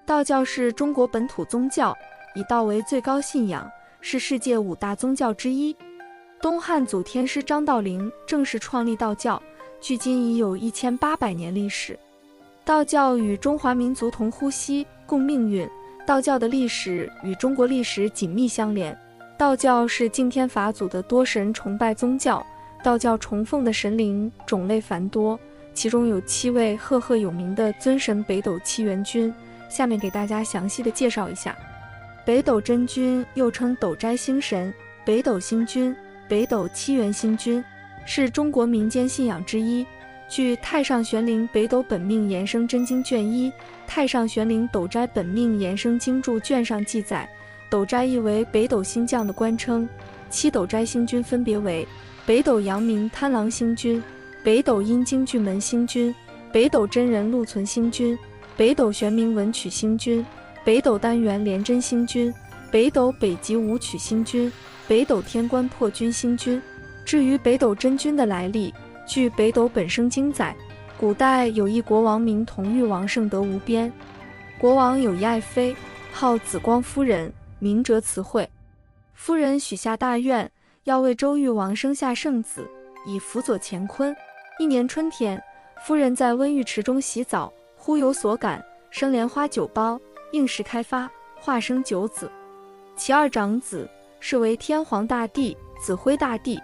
道教是中国本土宗教，以道为最高信仰，是世界5大宗教之一。东汉祖天师张道陵正式创立道教，距今已有1800年历史。道教与中华民族同呼吸共命运，道教的历史与中国历史紧密相连。道教是敬天法祖的多神崇拜宗教，道教崇奉的神灵种类繁多，其中有7位赫赫有名的尊神北斗七元君。下面给大家详细的介绍一下。北斗真君又称斗斋星神、北斗星君、北斗七元星君，是中国民间信仰之一。据《太上玄灵北斗本命延生真经》卷1《太上玄灵斗斋本命延生经注》卷上记载，斗斋意为北斗星将的官称。7斗斋星君分别为北斗阳明贪狼星君、北斗阴经巨门星君、北斗真人禄存星君、北斗玄冥文曲星君、北斗单元廉贞星君、北斗北极武曲星君、北斗天官破军星君。至于北斗真君的来历，据《北斗本生经》载，古代有一国王名同玉王，圣德无边。国王有一爱妃，号紫光夫人，名哲慈惠。夫人许下大愿，要为周玉王生下圣子，以辅佐乾坤。一年春天，夫人在温浴池中洗澡，忽有所感，生莲花9苞，应时开发，化生9子。其2长子是为天皇大帝、子辉大帝，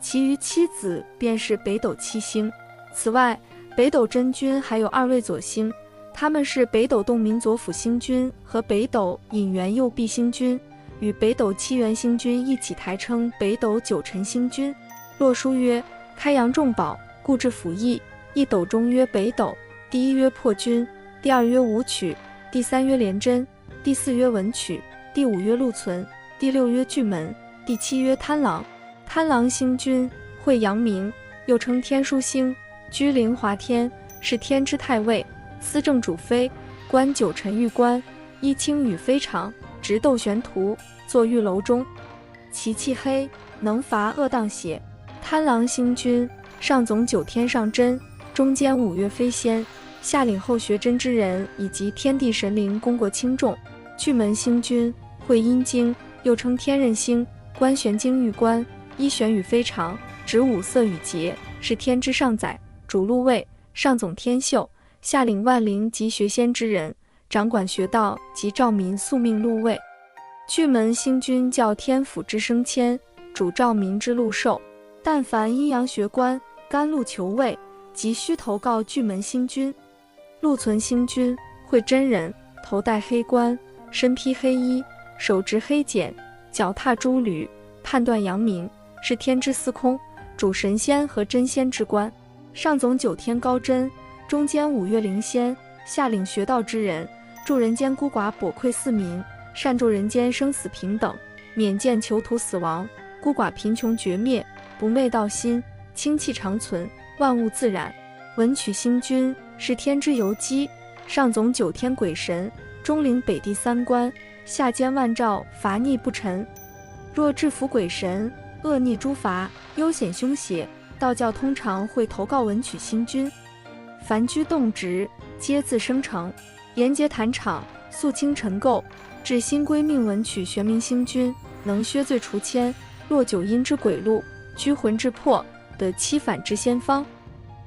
其余7子便是北斗七星。此外，北斗真君还有2位左星，他们是北斗洞明左辅星君和北斗隐元右弼星君，与北斗七元星君一起台称北斗九辰星君。洛书曰：开阳众宝，故置辅翼。一斗中曰北斗，第1曰破军，第2曰武曲，第3曰廉贞，第4曰文曲，第5曰禄存，第6曰巨门，第7曰贪狼。贪狼星君会阳明，又称天枢星，居临华天，是天之太尉，司政主妃，官9辰玉官，衣青羽非常，执斗玄图，坐玉楼中。其气黑，能伐恶当邪。贪狼星君上总9天上真，中间5月飞仙，下领后学真之人以及天地神灵功过轻重。巨门星君会阴经，又称天刃星，官玄经玉官，衣玄羽非常，执5色羽节，是天之上载，主禄位，上总天秀，下领万灵及学仙之人，掌管学道及照民宿命禄位。巨门星君叫天府之升迁，主照民之禄寿。但凡阴阳学官、甘露求位，即须投告巨门星君。禄存星君会真人，头戴黑冠，身披黑衣，手执黑剪，脚踏朱履，判断阳明，是天之司空，主神仙和真仙之官。上总9天高真，中间5月灵仙，下领学道之人，助人间孤寡跛愧四民，善助人间生死平等，免见囚徒死亡，孤寡贫穷绝灭，不昧道心，清气长存，万物自然。文曲星君是天之游击，上总9天鬼神，中领北地3官，下监万兆，罚逆不臣。若制服鬼神，恶逆诸罚，悠险凶邪，道教通常会投告文曲星君。凡居动职，皆自生成，沿节坛场，肃清尘垢，至新归命文曲玄冥星君，能削罪除愆，落9阴之鬼路，拘魂之魄，得7反之仙方。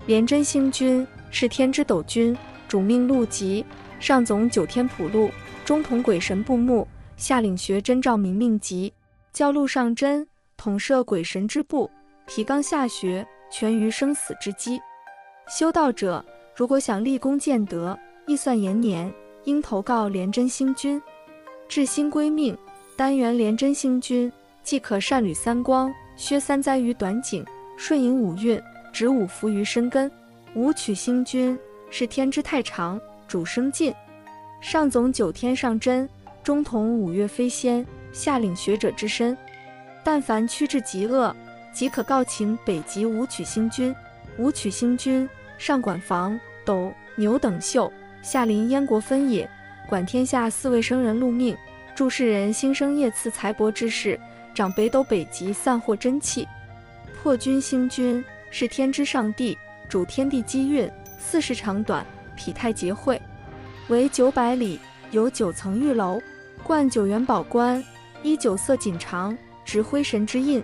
廉贞星君是天之斗君，主命禄吉，上总9天普禄，中统鬼神布幕，下领学真照明命吉，教禄上真，统摄鬼神之部，提纲下学，全于生死之机。修道者如果想立功建德，易算延年，应投告廉贞星君。至新归命，单元廉贞星君，即可善履3光，削3灾于短颈，顺应5运，执5福于身根。武曲星君是天之太长，主生进，上总9天上真，中统5月飞仙，下领学者之身。但凡趋至极恶，即可告请北极武曲星君。武曲星君上管房、斗、牛等宿，下临燕国分野，管天下4位生人禄命，助世人兴生业赐财帛之事，掌北斗北极散获真气。破军星君是天之上帝，主天地机运，4时长短，体态结会，为900里，有9层玉楼，冠9元宝冠，依9色锦裳，执辉神之印。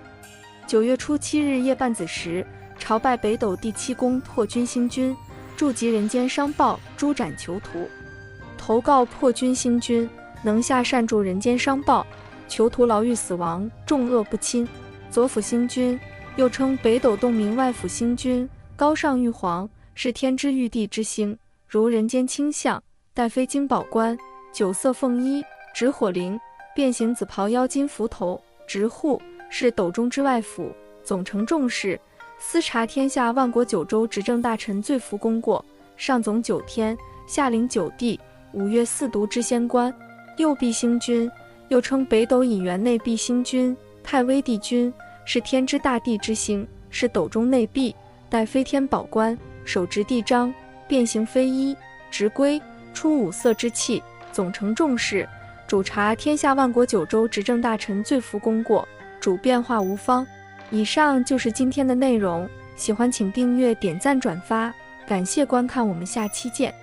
9月初7日夜半子时，朝拜北斗第7宫破军星君，驻集人间商报，诛斩囚徒。投告破军星君，能下善助人间商报，囚徒牢狱死亡，众恶不侵。左辅星君，又称北斗洞明外辅星君，高上玉皇，是天之玉帝之星，如人间卿相，戴飞金宝冠，9色凤衣，执火铃，变形紫袍腰金幞头，执护，是斗中之外辅，总承重事，司察天下万国9州执政大臣罪服功过，上总9天，下领9地，5月4毒知仙官。右弼星君，又称北斗隐元内弼星君，太微帝君，是天之大地之星，是斗中内弼，戴飞天宝冠，手执帝章，变形飞衣，执圭，出5色之气，总承重事，主察天下万国9州执政大臣罪服功过，主变化无方。以上就是今天的内容，喜欢请订阅、点赞、转发，感谢观看，我们下期见。